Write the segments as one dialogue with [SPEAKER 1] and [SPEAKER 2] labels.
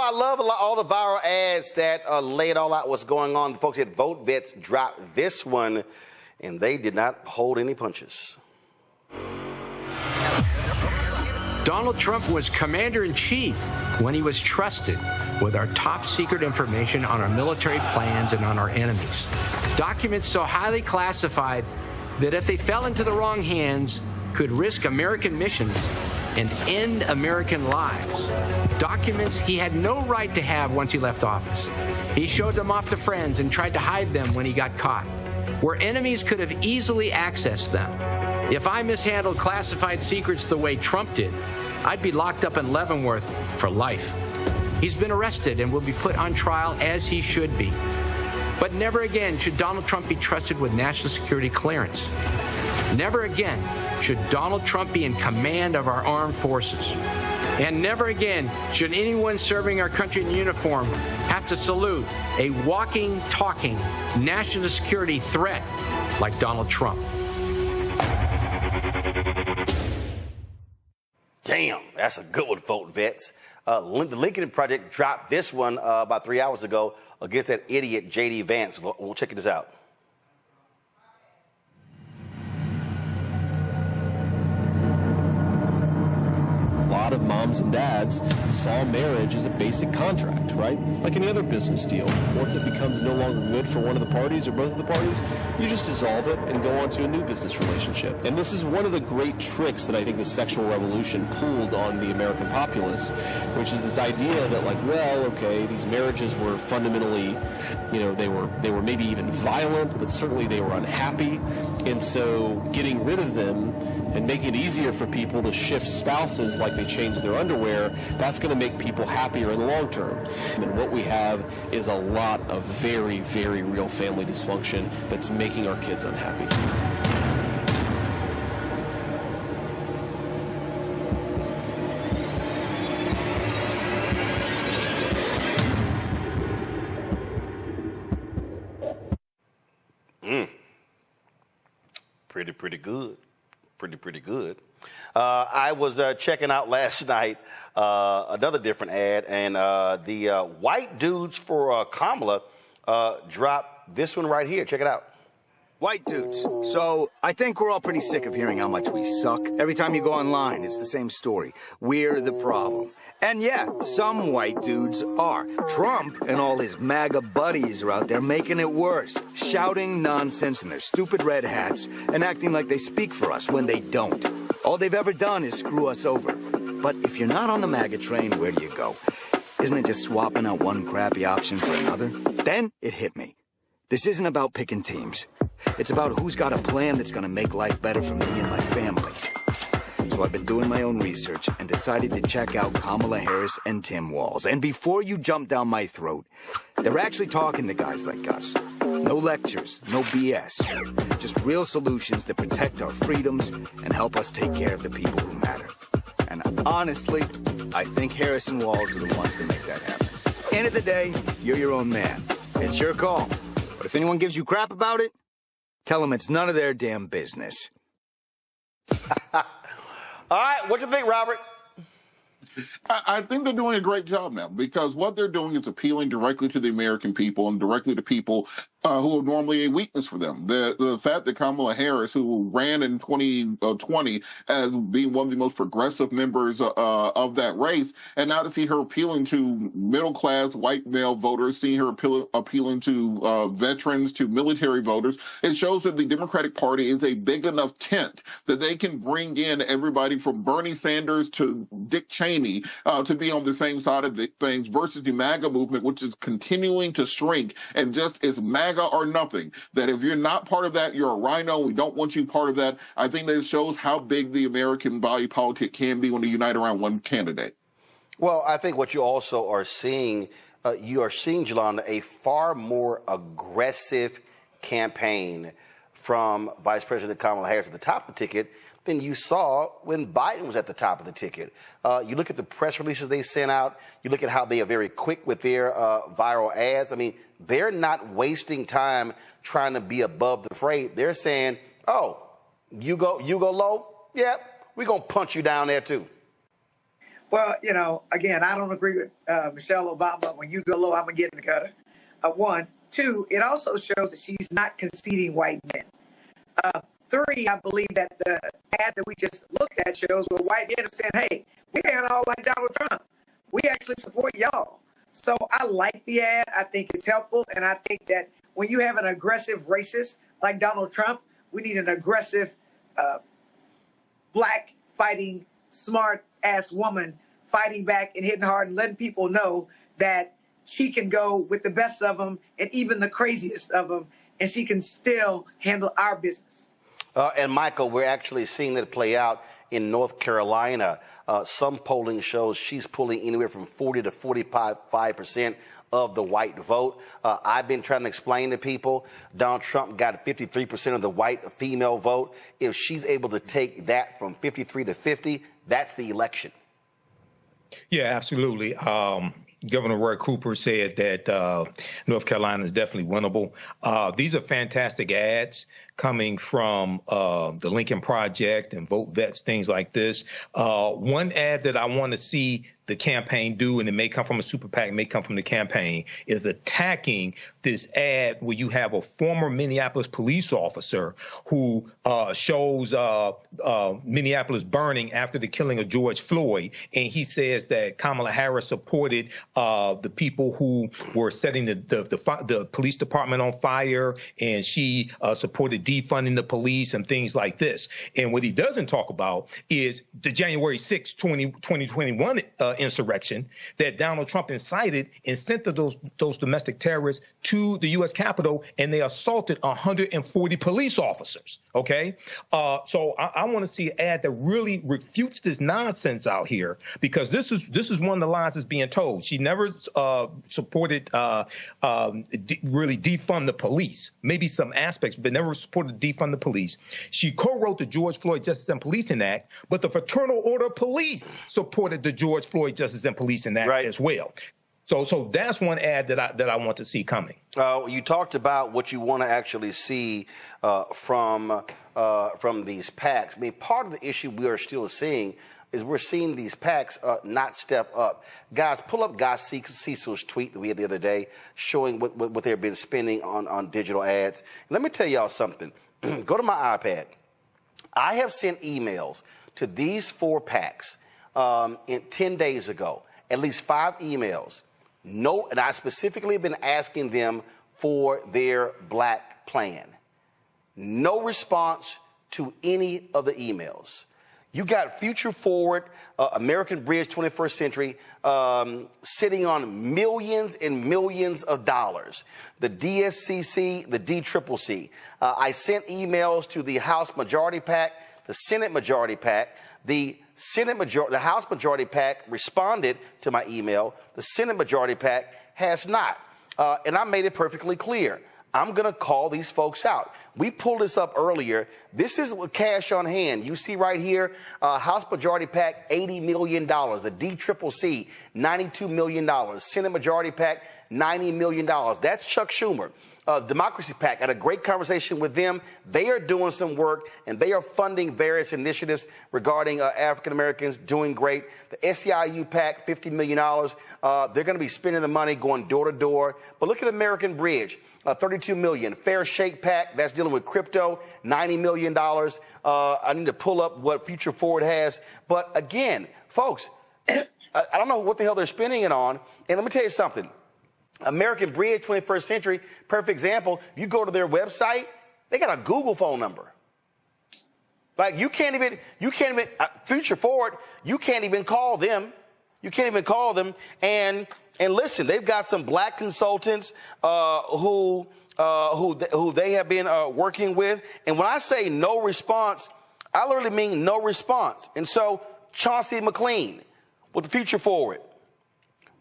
[SPEAKER 1] I love all the viral ads that lay it all out what's going on. The folks at Vote Vets dropped this one, and they did not hold any punches.
[SPEAKER 2] Donald Trump was commander-in-chief when he was trusted with our top-secret information on our military plans and on our enemies. Documents so highly classified that if they fell into the wrong hands, could risk American missions and end American lives. Documents he had no right to have once he left office. He showed them off to friends and tried to hide them when he got caught, where enemies could have easily accessed them. If I mishandled classified secrets the way Trump did, I'd be locked up in Leavenworth for life. He's been arrested and will be put on trial as he should be. But never again should Donald Trump be trusted with national security clearance. Never again should Donald Trump be in command of our armed forces. And never again should anyone serving our country in uniform have to salute a walking, talking national security threat like Donald Trump.
[SPEAKER 1] Damn, that's a good one, Vote Vets. The Lincoln Project dropped this one about 3 hours ago against that idiot JD Vance. We'll check this out.
[SPEAKER 3] A lot of moms and dads saw marriage as a basic contract, right? Like any other business deal. Once it becomes no longer good for one of the parties or both of the parties, you just dissolve it and go on to a new business relationship. And this is one of the great tricks that I think the sexual revolution pulled on the American populace, which is this idea that, like, well, okay, these marriages were fundamentally, you know, they were maybe even violent, but certainly they were unhappy. And so getting rid of them and making it easier for people to shift spouses like they change their underwear, that's going to make people happier in the long term. And what we have is a lot of very, very real family dysfunction that's making our kids unhappy.
[SPEAKER 1] Pretty good. Pretty good. I was checking out last night another different ad, and the white dudes for Kamala dropped this one right here. Check it out.
[SPEAKER 4] White dudes. So, I think we're all pretty sick of hearing how much we suck. Every time you go online, it's the same story. We're the problem. And yeah, some white dudes are. Trump and all his MAGA buddies are out there making it worse, shouting nonsense in their stupid red hats and acting like they speak for us when they don't. All they've ever done is screw us over. But if you're not on the MAGA train, where do you go? Isn't it just swapping out one crappy option for another? Then it hit me. This isn't about picking teams. It's about who's got a plan that's going to make life better for me and my family. So I've been doing my own research and decided to check out Kamala Harris and Tim Walz. And before you jump down my throat, they're actually talking to guys like us. No lectures, no BS. Just real solutions that protect our freedoms and help us take care of the people who matter. And honestly, I think Harris and Walz are the ones to make that happen. End of the day, you're your own man. It's your call. But if anyone gives you crap about it, tell them it's none of their damn business.
[SPEAKER 1] All right, what do you think, Robert?
[SPEAKER 5] I think they're doing a great job now, because what they're doing is appealing directly to the American people and directly to people who are normally a weakness for them. The fact that Kamala Harris, who ran in 2020 as being one of the most progressive members of that race, and now to see her appealing to middle-class white male voters, seeing her appealing to veterans, to military voters, it shows that the Democratic Party is a big enough tent that they can bring in everybody from Bernie Sanders to Dick Cheney to be on the same side of the things, versus the MAGA movement, which is continuing to shrink and just is MAGA or nothing. That if you're not part of that, you're a rhino. We don't want you part of that. I think that it shows how big the American body politic can be when they unite around one candidate.
[SPEAKER 1] Well, I think what you also are seeing, Jelana, a far more aggressive campaign from Vice President Kamala Harris at the top of the ticket than you saw when Biden was at the top of the ticket. You look at the press releases they sent out. You look at how they are very quick with their viral ads. I mean, they're not wasting time trying to be above the fray. They're saying, oh, you go low? Yep, we're going to punch you down there, too.
[SPEAKER 6] Well, again, I don't agree with Michelle Obama. When you go low, I'm going to get in the gutter. One. Two, it also shows that she's not conceding white men. Three, I believe that the ad that we just looked at shows where white men are saying, hey, we ain't all like Donald Trump. We actually support y'all. So I like the ad. I think it's helpful. And I think that when you have an aggressive racist like Donald Trump, we need an aggressive black fighting, smart-ass woman fighting back and hitting hard and letting people know that she can go with the best of them and even the craziest of them, and she can still handle our business.
[SPEAKER 1] And Michael, we're actually seeing it play out in North Carolina. Some polling shows she's pulling anywhere from 40 to 45% of the white vote. I've been trying to explain to people, Donald Trump got 53% of the white female vote. If she's able to take that from 53 to 50, that's the election.
[SPEAKER 7] Yeah, absolutely. Governor Roy Cooper said that North Carolina is definitely winnable. These are fantastic ads coming from the Lincoln Project and Vote Vets, things like this. One ad that I want to see the campaign do, and it may come from a super PAC, may come from the campaign, is attacking this ad where you have a former Minneapolis police officer who shows Minneapolis burning after the killing of George Floyd. And he says that Kamala Harris supported the people who were setting the police department on fire, and she supported defunding the police and things like this. And what he doesn't talk about is the January 6, 2021 insurrection that Donald Trump incited and sent to those domestic terrorists to the U.S. Capitol, and they assaulted 140 police officers. OK, so I want to see an ad that really refutes this nonsense out here, because this is one of the lies that's being told. She never supported really defund the police, maybe some aspects, but never supported defund the police. She co-wrote the George Floyd Justice and Policing Act, but the Fraternal Order of Police supported the George Floyd Justice and Policing Act as well. So that's one ad that I want to see coming.
[SPEAKER 1] You talked about what you want to actually see from these PACs. I mean, part of the issue we are still seeing is we're seeing these PACs not step up. Guys, pull up Guy Cecil's tweet that we had the other day showing what they've been spending on digital ads. And let me tell y'all something. Go to my iPad. I have sent emails to these 4 PACs 10 days ago, at least 5 emails. No, and I specifically have been asking them for their black plan. No response to any of the emails. You got Future Forward, American Bridge 21st Century, sitting on millions and millions of dollars. The DSCC, the DCCC. I sent emails to the House Majority PAC, the Senate Majority PAC. The House Majority PAC responded to my email. The Senate Majority PAC has not. And I made it perfectly clear. I'm going to call these folks out. We pulled this up earlier. This is cash on hand. You see right here, House Majority PAC, $80 million. The DCCC, $92 million. Senate Majority PAC, $90 million. That's Chuck Schumer. Democracy PAC, I had a great conversation with them. They are doing some work, and they are funding various initiatives regarding African Americans doing great. The SEIU PAC, $50 million. They're going to be spending the money going door to door. But look at American Bridge. $32 million. Fair Shake PAC, that's dealing with crypto, $90 million. I need to pull up what Future Forward has. But again, folks, I don't know what the hell they're spending it on. And let me tell you something. American Bridge, 21st Century, perfect example. You go to their website, they got a Google phone number. Like you can't even, Future Forward, you can't even call them. You can't even call them. And listen, they've got some black consultants who they have been working with. And when I say no response, I literally mean no response. And so Chauncey McLean with the Future Forward,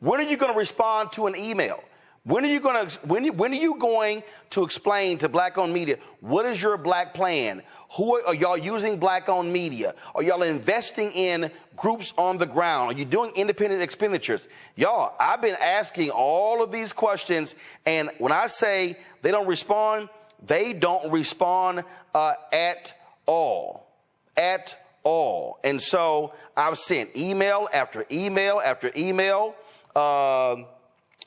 [SPEAKER 1] when are you going to respond to an email? When are you going to explain to black-owned media, what is your black plan? Are y'all using black-owned media? Are y'all investing in groups on the ground? Are you doing independent expenditures? Y'all, I've been asking all of these questions, and when I say they don't respond at all. At all. And so I've sent email after email after email.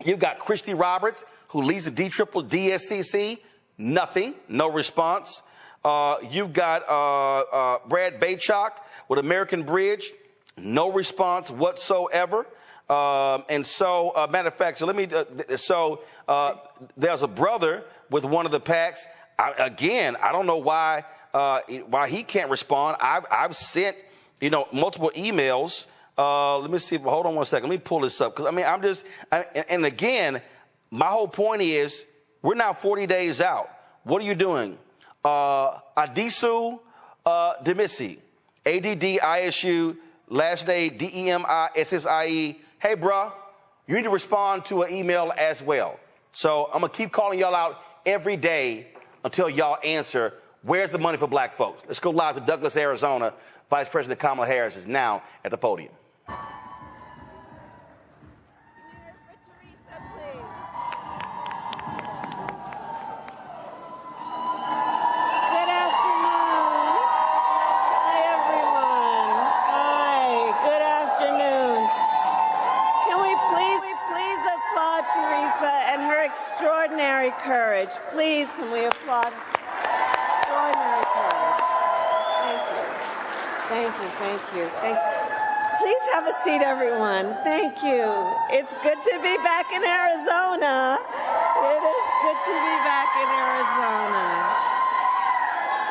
[SPEAKER 1] You've got Christy Roberts, who leads the DSCC, nothing, no response. You've got Brad Baychok with American Bridge, no response whatsoever. And so, matter of fact, so let me, there's a brother with one of the PACs. I don't know why he can't respond. I've sent, multiple emails. Let me see. Hold on one second. Let me pull this up. Because, and again, my whole point is we're now 40 days out. What are you doing? Adisu Demisi, ADDISU, last name DEMISSIE. Hey, bruh, you need to respond to an email as well. So I'm going to keep calling y'all out every day until y'all answer, where's the money for black folks? Let's go live to Douglas, Arizona. Vice President Kamala Harris is now at the podium.
[SPEAKER 8] Courage. Please, can we applaud? Extraordinary courage. Thank you. Thank you. Thank you. Thank you. Please have a seat, everyone. Thank you. It's good to be back in Arizona. It is good to be back in Arizona.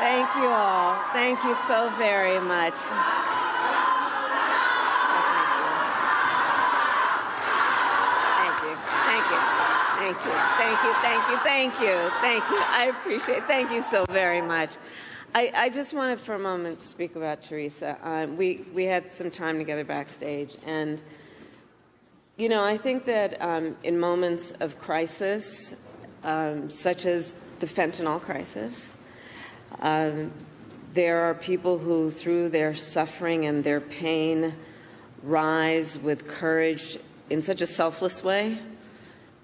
[SPEAKER 8] Thank you all. Thank you so very much. Thank you. Thank you. Thank you. Thank you. Thank you. Thank you. Thank you. I appreciate it. Thank you so very much. I just wanted for a moment to speak about Teresa. We had some time together backstage, and I think that in moments of crisis, such as the fentanyl crisis, there are people who, through their suffering and their pain, rise with courage in such a selfless way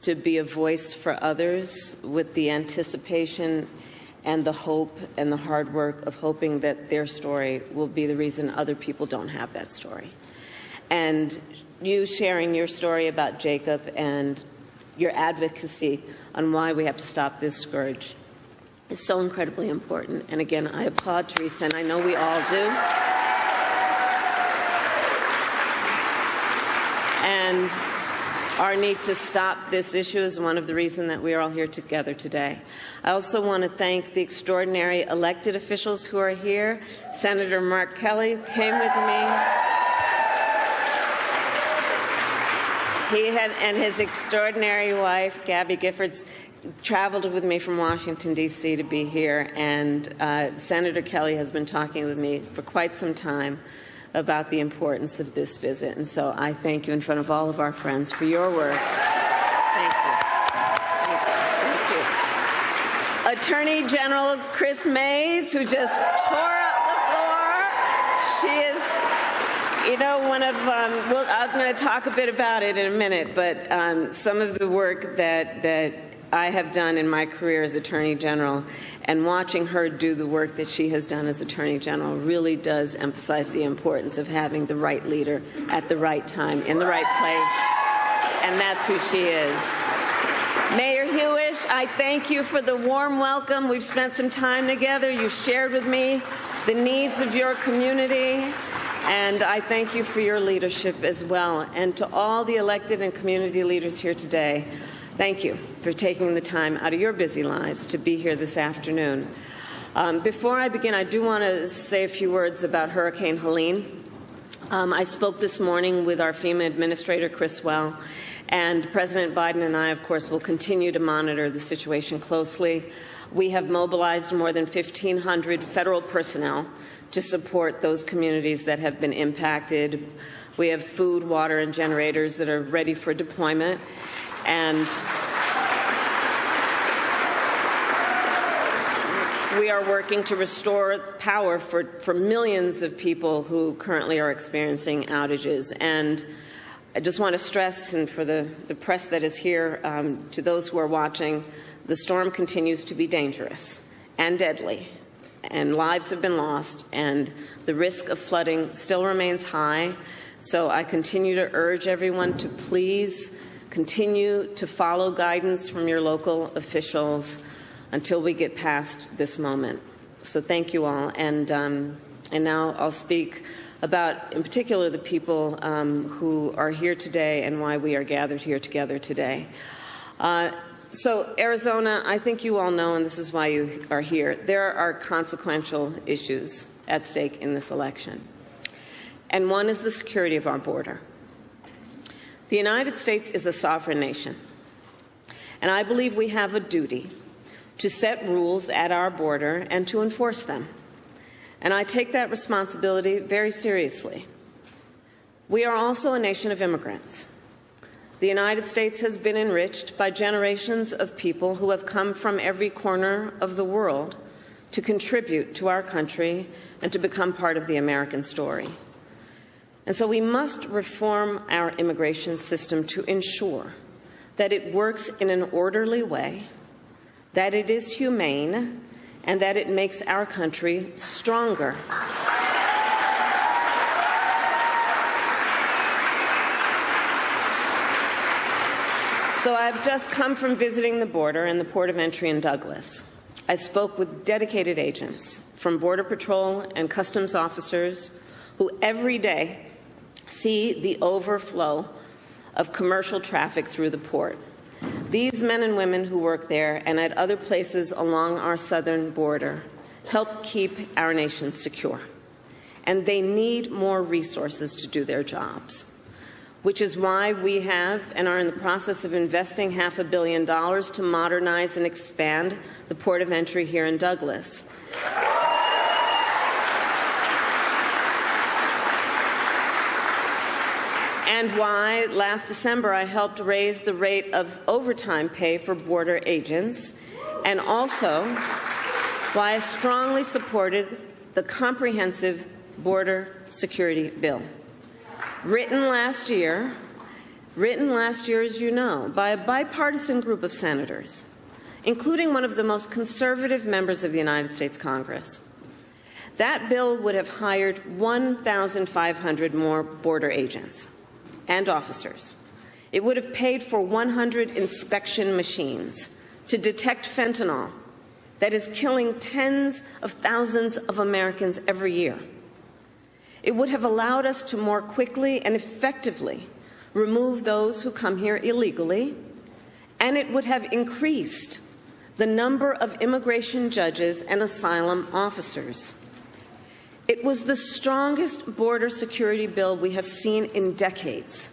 [SPEAKER 8] to be a voice for others, with the anticipation and the hope and the hard work of hoping that their story will be the reason other people don't have that story. And you sharing your story about Jacob and your advocacy on why we have to stop this scourge is so incredibly important. And again, I applaud Teresa, and I know we all do. And our need to stop this issue is one of the reasons that we are all here together today. I also want to thank the extraordinary elected officials who are here. Senator Mark Kelly came with me. He and his extraordinary wife, Gabby Giffords, traveled with me from Washington, D.C. to be here. And Senator Kelly has been talking with me for quite some time about the importance of this visit. And so I thank you in front of all of our friends for your work. Thank you. Thank you. Attorney General Chris Mays, who just tore up the floor. She is, one of, I'm going to talk a bit about it in a minute, but some of the work that I have done in my career as Attorney General, and watching her do the work that she has done as Attorney General really does emphasize the importance of having the right leader at the right time, in the right place, and that's who she is. Mayor Hewish, I thank you for the warm welcome. We've spent some time together. You've shared with me the needs of your community, and I thank you for your leadership as well. And to all the elected and community leaders here today, thank you for taking the time out of your busy lives to be here this afternoon. Before I begin, I do want to say a few words about Hurricane Helene. I spoke this morning with our FEMA Administrator, Chris Well, and President Biden and I, of course, will continue to monitor the situation closely. We have mobilized more than 1,500 federal personnel to support those communities that have been impacted. We have food, water, and generators that are ready for deployment. And we are working to restore power for millions of people who currently are experiencing outages. And I just want to stress, and for the press that is here, to those who are watching, the storm continues to be dangerous and deadly. and lives have been lost, and the risk of flooding still remains high. So I continue to urge everyone to please continue to follow guidance from your local officials until we get past this moment. So thank you all. And now I'll speak about, in particular, the people who are here today and why we are gathered here together today. So Arizona, I think you all know, and this is why you are here, there are consequential issues at stake in this election. And one is the security of our border. The United States is a sovereign nation, and I believe we have a duty to set rules at our border and to enforce them. And I take that responsibility very seriously. We are also a nation of immigrants. The United States has been enriched by generations of people who have come from every corner of the world to contribute to our country and to become part of the American story. And so we must reform our immigration system to ensure that it works in an orderly way, that it is humane, and that it makes our country stronger. So I've just come from visiting the border and the port of entry in Douglas. I spoke with dedicated agents from Border Patrol and Customs officers who every day see the overflow of commercial traffic through the port. These men and women who work there and at other places along our southern border help keep our nation secure. And they need more resources to do their jobs, which is why we have and are in the process of investing $500 million to modernize and expand the port of entry here in Douglas. And why last December I helped raise the rate of overtime pay for border agents, and also why I strongly supported the comprehensive border security bill. Written last year, as you know, by a bipartisan group of senators, including one of the most conservative members of the United States Congress. That bill would have hired 1,500 more border agents and officers. It would have paid for 100 inspection machines to detect fentanyl that is killing tens of thousands of Americans every year. It would have allowed us to more quickly and effectively remove those who come here illegally, and it would have increased the number of immigration judges and asylum officers. It was the strongest border security bill we have seen in decades.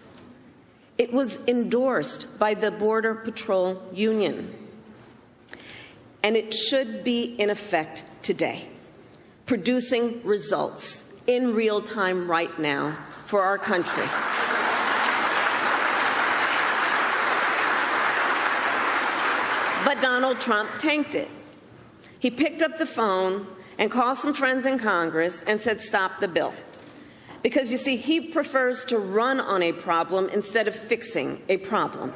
[SPEAKER 8] It was endorsed by the Border Patrol Union, and it should be in effect today, producing results in real time right now for our country. But Donald Trump tanked it. He picked up the phone and called some friends in Congress and said, stop the bill. Because, you see, he prefers to run on a problem instead of fixing a problem.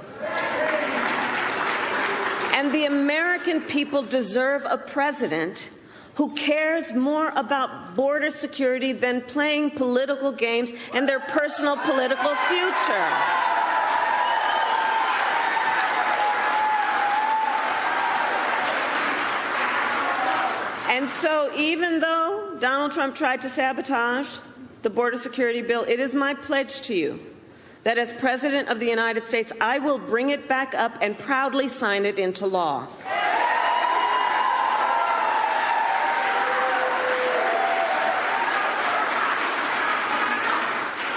[SPEAKER 8] And the American people deserve a president who cares more about border security than playing political games and their personal political future. And so even though Donald Trump tried to sabotage the border security bill, it is my pledge to you that as President of the United States, I will bring it back up and proudly sign it into law.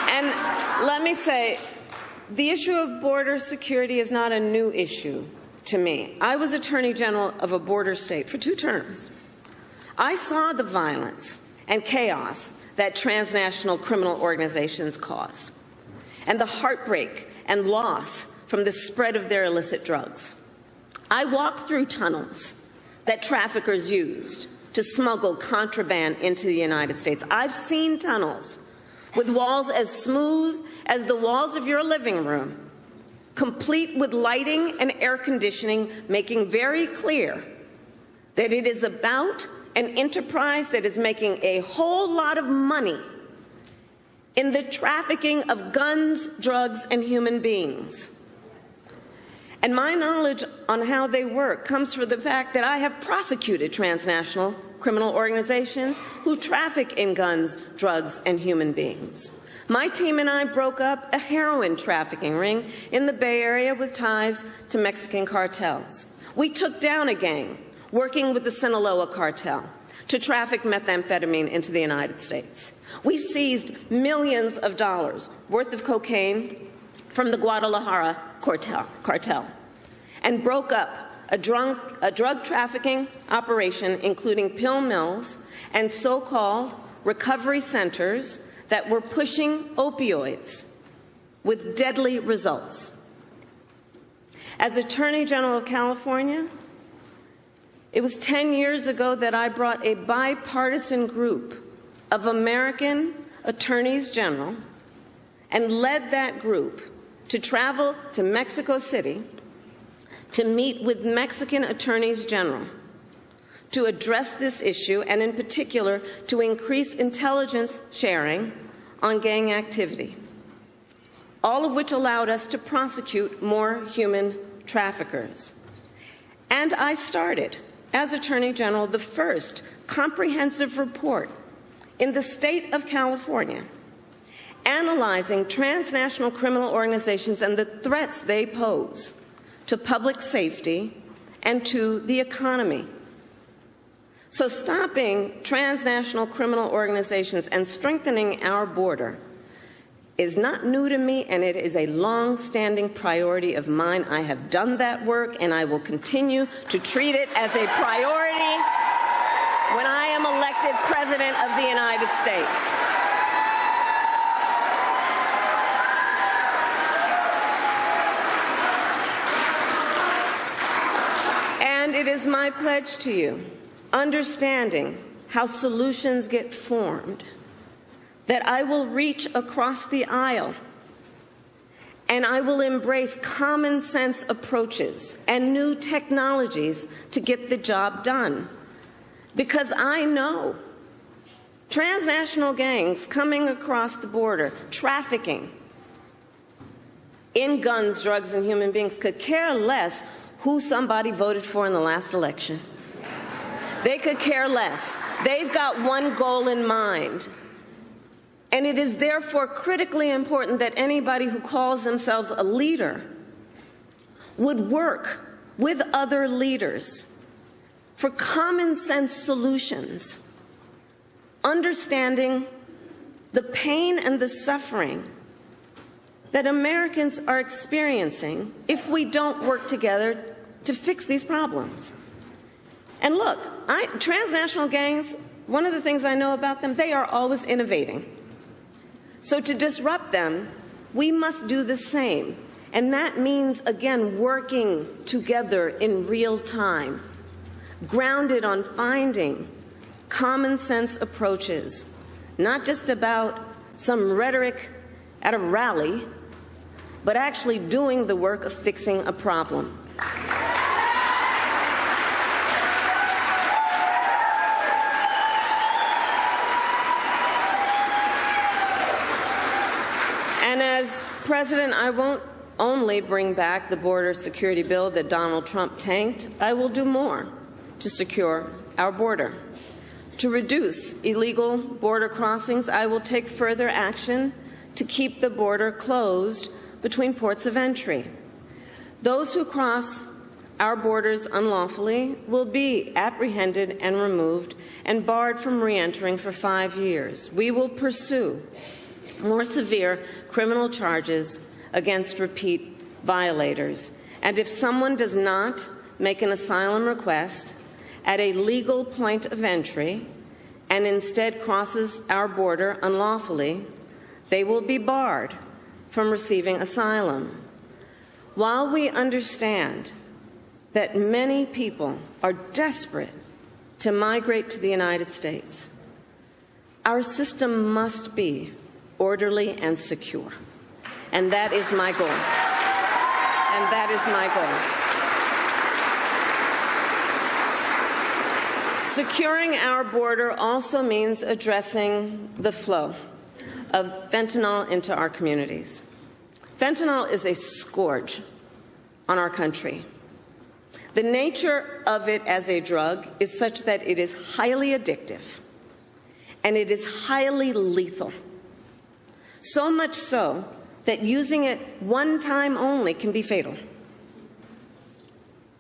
[SPEAKER 8] And let me say, the issue of border security is not a new issue to me. I was Attorney General of a border state for 2 terms. I saw the violence and chaos that transnational criminal organizations cause, and the heartbreak and loss from the spread of their illicit drugs. I walked through tunnels that traffickers used to smuggle contraband into the United States. I've seen tunnels with walls as smooth as the walls of your living room, complete with lighting and air conditioning, making very clear that it is about an enterprise that is making a whole lot of money in the trafficking of guns, drugs, and human beings. And my knowledge on how they work comes from the fact that I have prosecuted transnational criminal organizations who traffic in guns, drugs, and human beings. My team and I broke up a heroin trafficking ring in the Bay Area with ties to Mexican cartels. We took down a gang working with the Sinaloa cartel to traffic methamphetamine into the United States. We seized millions of dollars worth of cocaine from the Guadalajara cartel and broke up a drug trafficking operation including pill mills and so-called recovery centers that were pushing opioids with deadly results. As Attorney General of California, it was 10 years ago that I brought a bipartisan group of American attorneys general and led that group to travel to Mexico City to meet with Mexican attorneys general to address this issue and, in particular, to increase intelligence sharing on gang activity, all of which allowed us to prosecute more human traffickers. And I started, as Attorney General, the first comprehensive report in the state of California analyzing transnational criminal organizations and the threats they pose to public safety and to the economy. So stopping transnational criminal organizations and strengthening our border is not new to me, and it is a long-standing priority of mine. I have done that work, and I will continue to treat it as a priority when I am elected President of the United States. And it is my pledge to you, understanding how solutions get formed, that I will reach across the aisle and I will embrace common sense approaches and new technologies to get the job done. Because I know transnational gangs coming across the border, trafficking in guns, drugs, and human beings could care less who somebody voted for in the last election. They could care less. They've got one goal in mind. And it is therefore critically important that anybody who calls themselves a leader would work with other leaders for common sense solutions, understanding the pain and the suffering that Americans are experiencing if we don't work together to fix these problems. And look, transnational gangs, one of the things I know about them, they are always innovating. So to disrupt them, we must do the same. And that means, again, working together in real time, grounded on finding common sense approaches, not just about some rhetoric at a rally, but actually doing the work of fixing a problem. And as President, I won't only bring back the border security bill that Donald Trump tanked. I will do more to secure our border. To reduce illegal border crossings, I will take further action to keep the border closed between ports of entry. Those who cross our borders unlawfully will be apprehended and removed and barred from re-entering for 5 years. We will pursue more severe criminal charges against repeat violators. And if someone does not make an asylum request at a legal point of entry and instead crosses our border unlawfully, they will be barred from receiving asylum. While we understand that many people are desperate to migrate to the United States, our system must be orderly and secure. And that is my goal. And that is my goal. Securing our border also means addressing the flow of fentanyl into our communities. Fentanyl is a scourge on our country. The nature of it as a drug is such that it is highly addictive and it is highly lethal. So much so that using it one time only can be fatal.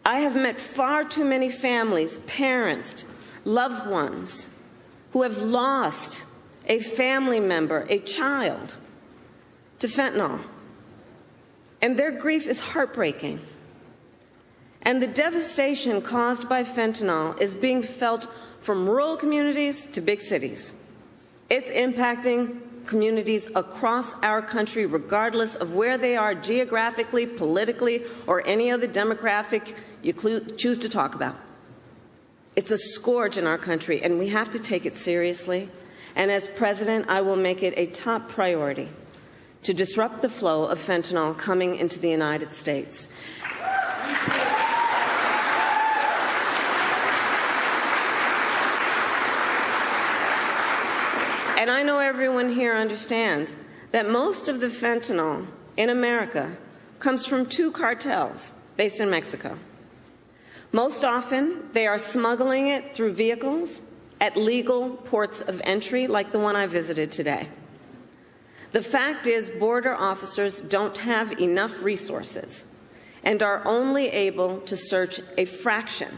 [SPEAKER 8] I have met far too many families, parents, loved ones who have lost a family member, a child, to fentanyl. And their grief is heartbreaking. And the devastation caused by fentanyl is being felt from rural communities to big cities. It's impacting communities across our country, regardless of where they are geographically, politically, or any other demographic you choose to talk about. It's a scourge in our country, and we have to take it seriously. And as president, I will make it a top priority to disrupt the flow of fentanyl coming into the United States. And I know everyone here understands that most of the fentanyl in America comes from two cartels based in Mexico. Most often, they are smuggling it through vehicles at legal ports of entry, like the one I visited today. The fact is, border officers don't have enough resources and are only able to search a fraction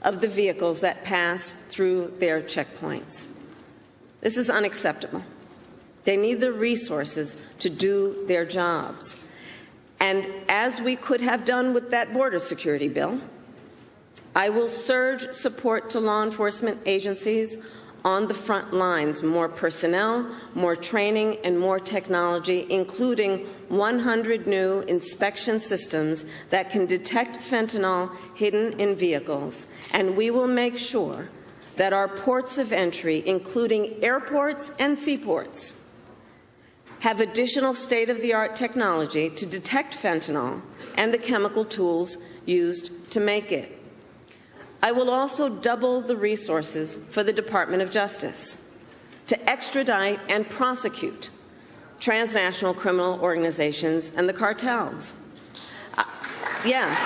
[SPEAKER 8] of the vehicles that pass through their checkpoints. This is unacceptable. They need the resources to do their jobs. And as we could have done with that border security bill, I will surge support to law enforcement agencies on the front lines, more personnel, more training, and more technology, including 100 new inspection systems that can detect fentanyl hidden in vehicles. And we will make sure that our ports of entry, including airports and seaports, have additional state-of-the-art technology to detect fentanyl and the chemical tools used to make it. I will also double the resources for the Department of Justice to extradite and prosecute transnational criminal organizations and the cartels. Yes.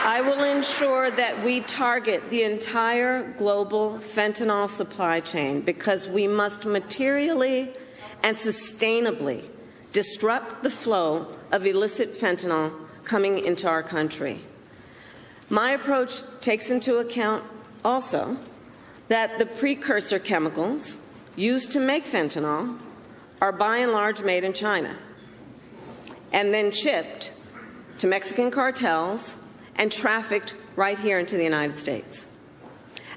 [SPEAKER 8] I will ensure that we target the entire global fentanyl supply chain, because we must materially and sustainably disrupt the flow of illicit fentanyl coming into our country. My approach takes into account also that the precursor chemicals used to make fentanyl are by and large made in China and then shipped to Mexican cartels and trafficked right here into the United States.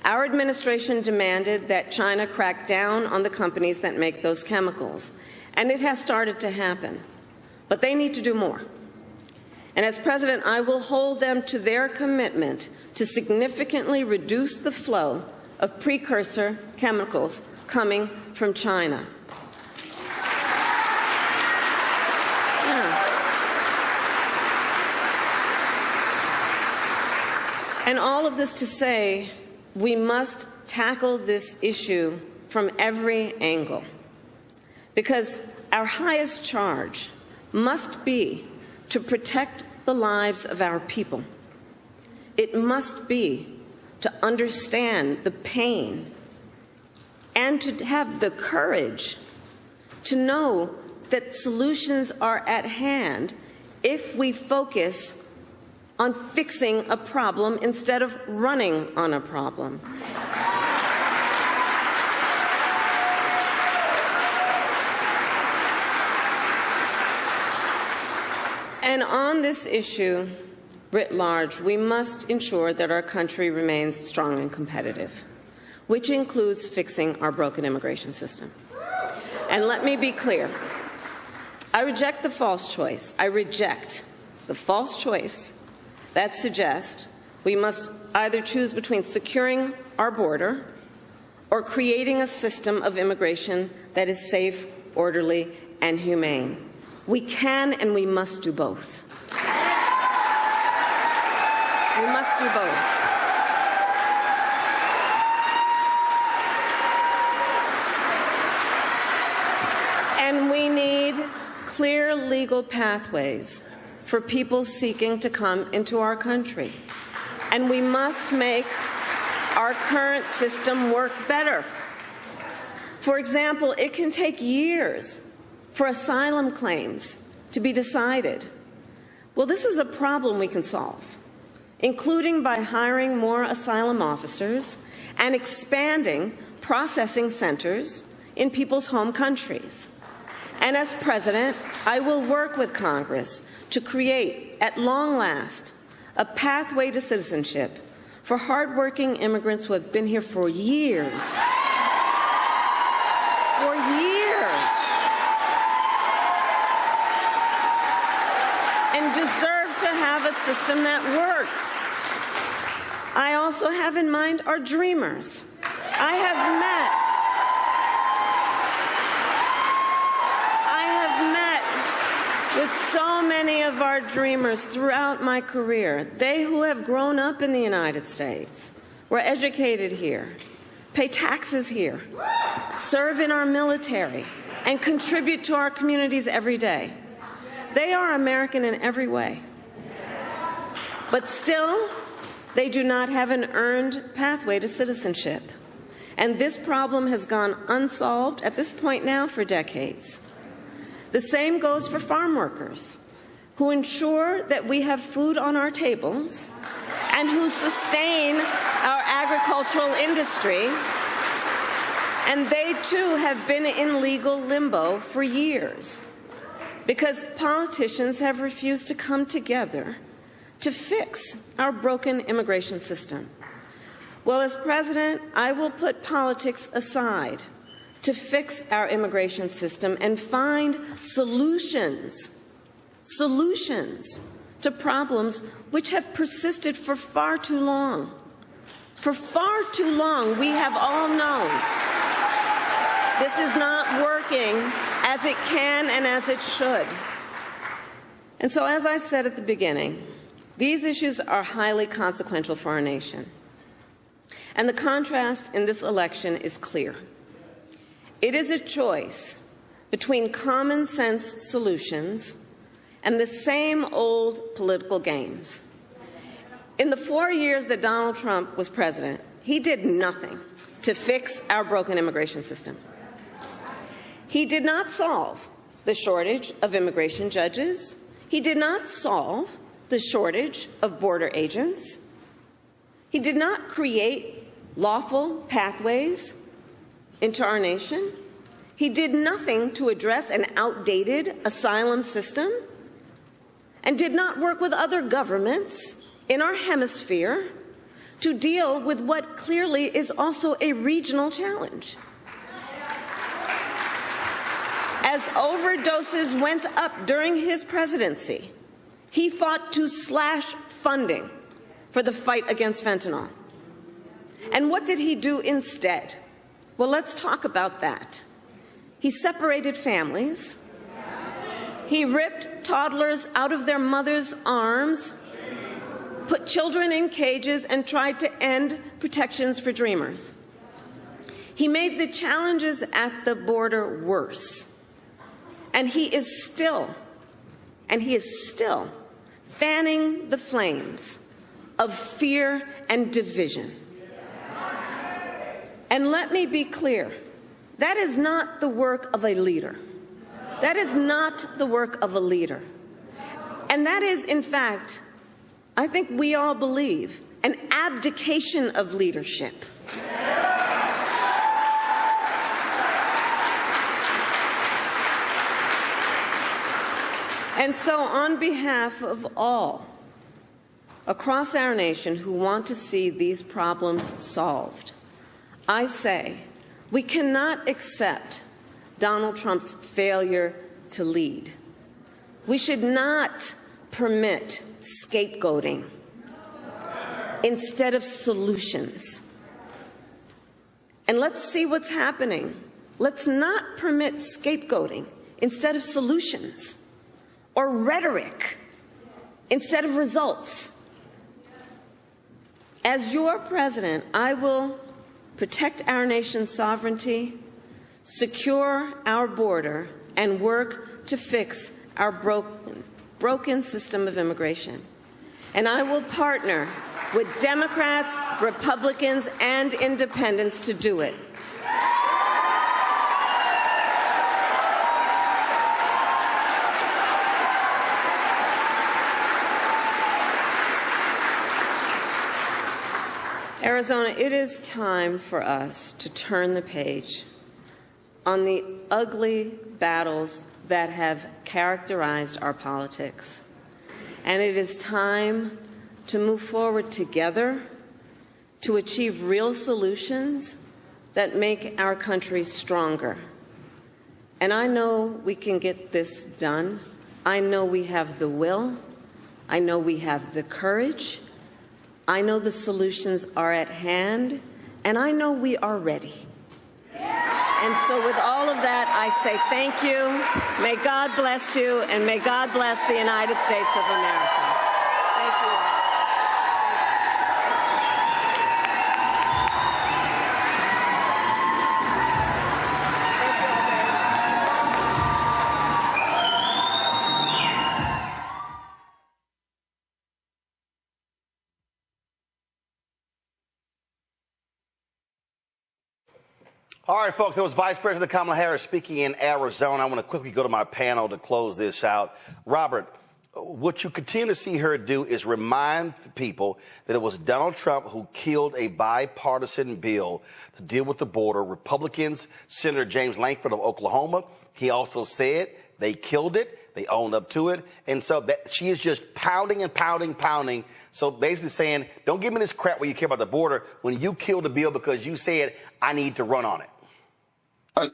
[SPEAKER 8] Our administration demanded that China crack down on the companies that make those chemicals, and it has started to happen. But they need to do more. And as president, I will hold them to their commitment to significantly reduce the flow of precursor chemicals coming from China. And all of this to say, we must tackle this issue from every angle, because our highest charge must be to protect the lives of our people. It must be to understand the pain and to have the courage to know that solutions are at hand if we focus on fixing a problem instead of running on a problem. And on this issue, writ large, we must ensure that our country remains strong and competitive, which includes fixing our broken immigration system. And let me be clear. I reject the false choice. I reject the false choice that suggests we must either choose between securing our border or creating a system of immigration that is safe, orderly, and humane. We can and we must do both. We must do both. And we need clear legal pathways for people seeking to come into our country. And we must make our current system work better. For example, it can take years for asylum claims to be decided. Well, this is a problem we can solve, including by hiring more asylum officers and expanding processing centers in people's home countries. And as President, I will work with Congress to create, at long last, a pathway to citizenship for hardworking immigrants who have been here for years. For years. And deserve to have a system that works. I also have in mind our dreamers. I have met with so many of our dreamers throughout my career. They who have grown up in the United States, were educated here, pay taxes here, serve in our military, and contribute to our communities every day. They are American in every way. But still, they do not have an earned pathway to citizenship. And this problem has gone unsolved at this point now for decades. The same goes for farm workers, who ensure that we have food on our tables and who sustain our agricultural industry. And they, too, have been in legal limbo for years because politicians have refused to come together to fix our broken immigration system. Well, as President, I will put politics aside to fix our immigration system and find solutions to problems which have persisted for far too long. For far too long, we have all known this is not working as it can and as it should. And so, as I said at the beginning, these issues are highly consequential for our nation. And the contrast in this election is clear. It is a choice between common sense solutions and the same old political games. In the 4 years that Donald Trump was president, he did nothing to fix our broken immigration system. He did not solve the shortage of immigration judges. He did not solve the shortage of border agents. He did not create lawful pathways into our nation. He did nothing to address an outdated asylum system and did not work with other governments in our hemisphere to deal with what clearly is also a regional challenge. As overdoses went up during his presidency, he fought to slash funding for the fight against fentanyl. And what did he do instead? Well, let's talk about that. He separated families. He ripped toddlers out of their mother's arms, put children in cages, and tried to end protections for dreamers. He made the challenges at the border worse. And he is still fanning the flames of fear and division. And let me be clear, that is not the work of a leader. That is not the work of a leader. And that is, in fact, I think we all believe, an abdication of leadership. And so, on behalf of all across our nation who want to see these problems solved, I say we cannot accept Donald Trump's failure to lead. We should not permit scapegoating instead of solutions. And let's see what's happening. Let's not permit scapegoating instead of solutions, or rhetoric instead of results. As your president, I will protect our nation's sovereignty, secure our border, and work to fix our broken system of immigration. And I will partner with Democrats, Republicans, and independents to do it. Arizona, it is time for us to turn the page on the ugly battles that have characterized our politics. And it is time to move forward together to achieve real solutions that make our country stronger. And I know we can get this done. I know we have the will. I know we have the courage. I know the solutions are at hand, and I know we are ready. And so with all of that, I say thank you. May God bless you, and may God bless the United States of America. Thank you all.
[SPEAKER 1] All right, folks, that was Vice President Kamala Harris speaking in Arizona. I want to quickly go to my panel to close this out. Robert, what you continue to see her do is remind people that it was Donald Trump who killed a bipartisan bill to deal with the border. Republicans, Senator James Lankford of Oklahoma, he also said they killed it. They owned up to it. And so that she is just pounding and pounding, pounding. So basically saying, don't give me this crap where you care about the border when you killed the bill because you said, I need to run on it.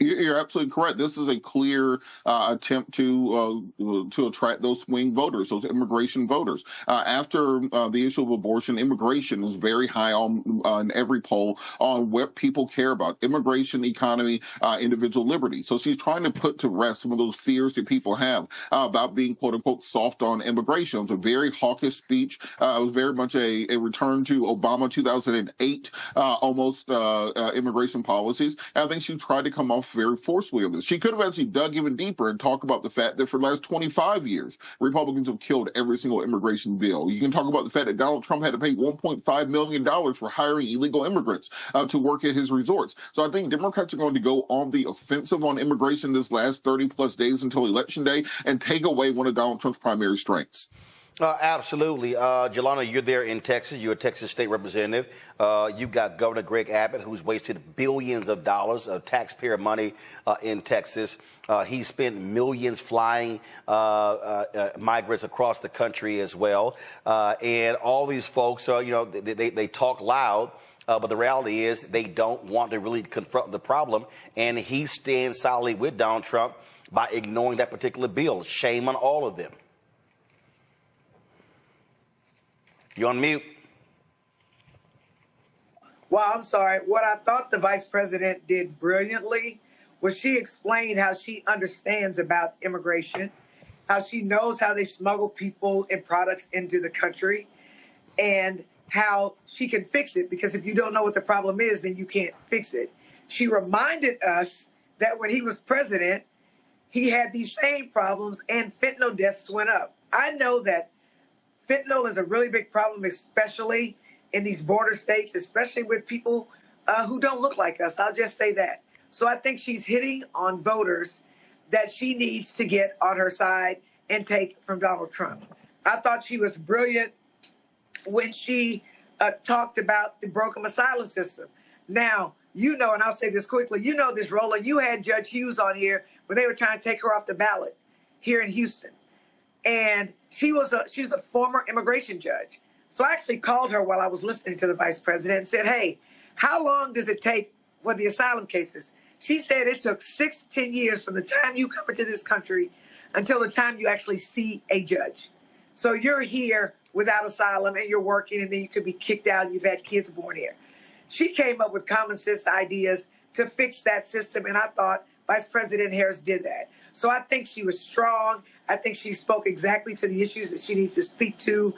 [SPEAKER 5] You're absolutely correct. This is a clear attempt to attract those swing voters, those immigration voters. After the issue of abortion, immigration is very high on every poll on what people care about: immigration, economy, individual liberty. So she's trying to put to rest some of those fears that people have about being, quote unquote, soft on immigration. It was a very hawkish speech. It was very much a return to Obama 2008 almost immigration policies. And I think she tried to come off very forcefully on this. She could have actually dug even deeper and talk about the fact that for the last 25 years, Republicans have killed every single immigration bill. You can talk about the fact that Donald Trump had to pay $1.5 million for hiring illegal immigrants to work at his resorts. So I think Democrats are going to go on the offensive on immigration this last 30-plus days until Election Day and take away one of Donald Trump's primary strengths.
[SPEAKER 1] Absolutely. Jelana, you're there in Texas. You're a Texas state representative. You've got Governor Greg Abbott, who's wasted billions of dollars of taxpayer money in Texas. He spent millions flying migrants across the country as well. And all these folks, they talk loud. But the reality is they don't want to really confront the problem. And he stands solidly with Donald Trump by ignoring that particular bill. Shame on all of them. You're on mute.
[SPEAKER 6] Well, I'm sorry. What I thought the vice president did brilliantly was she explained how she understands about immigration, how she knows how they smuggle people and products into the country, and how she can fix it, because if you don't know what the problem is, then you can't fix it. She reminded us that when he was president, he had these same problems and fentanyl deaths went up. I know that fentanyl is a really big problem, especially in these border states, especially with people who don't look like us. I'll just say that. So I think she's hitting on voters that she needs to get on her side and take from Donald Trump. I thought she was brilliant when she talked about the broken asylum system. Now, and I'll say this quickly, this, Roland, you had Judge Hughes on here when they were trying to take her off the ballot here in Houston. And she's a former immigration judge. So I actually called her while I was listening to the vice president and said, hey, how long does it take for the asylum cases? She said it took 6 to 10 years from the time you come into this country until the time you actually see a judge. So you're here without asylum and you're working, and then you could be kicked out and you've had kids born here. She came up with common sense ideas to fix that system, and I thought Vice President Harris did that. So I think she was strong. I think she spoke exactly to the issues that she needs to speak to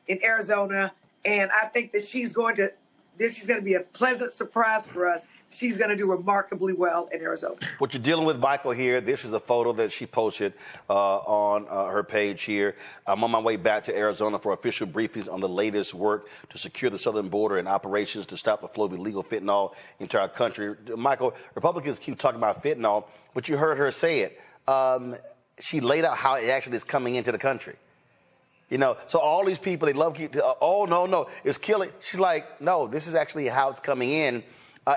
[SPEAKER 6] in Arizona. And I think that she's going to be a pleasant surprise for us. She's going to do remarkably well in Arizona.
[SPEAKER 1] What you're dealing with, Michael, here, this is a photo that she posted on her page here. I'm on my way back to Arizona for official briefings on the latest work to secure the southern border and operations to stop the flow of illegal fentanyl into our country. Michael, Republicans keep talking about fentanyl, but you heard her say it. She laid out how it actually is coming into the country. You know, so all these people, they love, oh, no, it's killing. She's like, no, this is actually how it's coming in.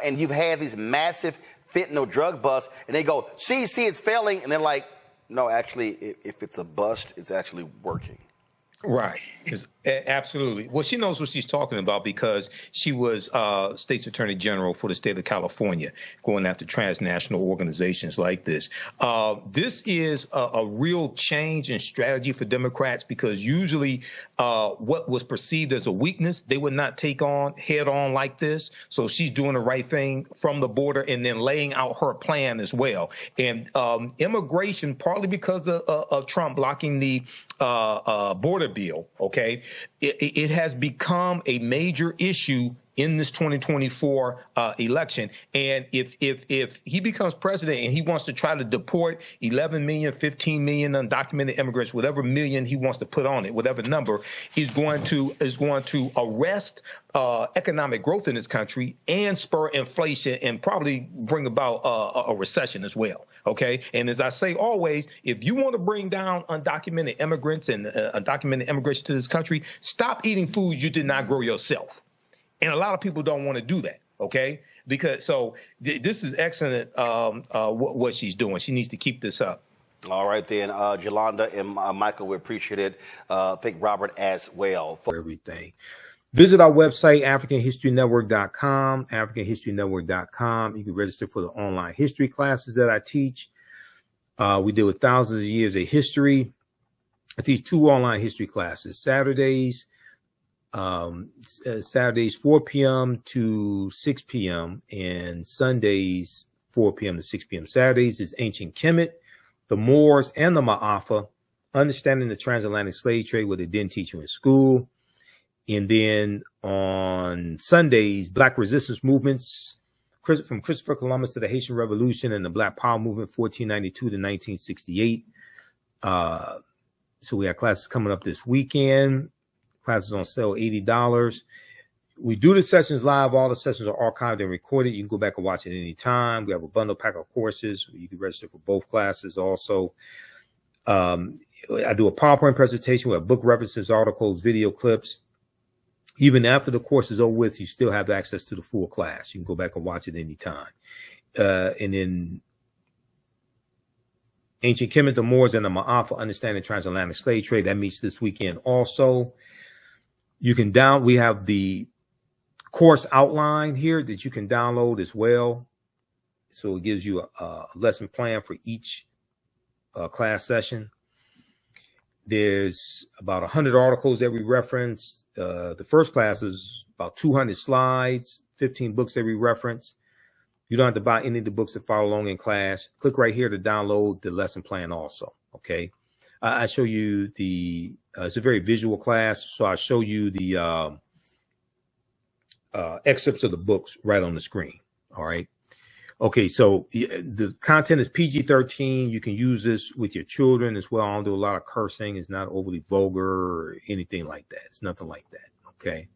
[SPEAKER 1] And you've had these massive fentanyl drug busts, and they go, see, it's failing. And they're like, no, actually, if it's a bust, it's actually working.
[SPEAKER 7] Right. Absolutely. Well, she knows what she's talking about because she was State's Attorney General for the state of California, going after transnational organizations like this. This is a real change in strategy for Democrats because usually what was perceived as a weakness, they would not take on head on like this. So she's doing the right thing from the border and then laying out her plan as well. And immigration, partly because of Trump blocking the border bill, okay, it has become a major issue in this 2024 election. And if he becomes president and he wants to try to deport 11 million, 15 million undocumented immigrants, whatever million he wants to put on it, whatever number, is going to arrest economic growth in this country and spur inflation and probably bring about a recession as well. OK, and as I say always, if you want to bring down undocumented immigrants and undocumented immigration to this country, stop eating foods you did not grow yourself. And a lot of people don't want to do that. OK, because this is excellent what she's doing. She needs to keep this up.
[SPEAKER 1] All right, then, Jolanda and Michael, we appreciate it. I think Robert as well.
[SPEAKER 9] For everything. Visit our website, AfricanHistoryNetwork.com, AfricanHistoryNetwork.com. You can register for the online history classes that I teach. We deal with thousands of years of history. I teach 2 online history classes, Saturdays 4 p.m. to 6 p.m. and Sundays 4 p.m. to 6 p.m. Saturdays is Ancient Kemet, the Moors, and the Ma'afa, understanding the transatlantic slave trade, what they didn't teach you in school. And then on Sundays, Black resistance movements from Christopher Columbus to the Haitian Revolution and the Black Power movement, 1492 to 1968. So we have classes coming up this weekend. Classes on sale, $80. We do the sessions live. All the sessions are archived and recorded. You can go back and watch it any time. We have a bundle pack of courses. You can register for both classes also. I do a PowerPoint presentation. We have book references, articles, video clips. Even after the course is over with, you still have access to the full class. You can go back and watch it anytime. And then Ancient Kemet, the Moors, and the Ma'afa, understanding transatlantic slave trade. That meets this weekend also. You can we have the course outline here that you can download as well. So it gives you a lesson plan for each class session. There's about 100 articles that we reference. The first class is about 200 slides, 15 books that we reference. You don't have to buy any of the books to follow along in class. Click right here to download the lesson plan also, okay? I show you it's a very visual class, so I show you the excerpts of the books right on the screen, all right? Okay, so the content is PG-13. You can use this with your children as well. I don't do a lot of cursing. It's not overly vulgar or anything like that. It's nothing like that, okay?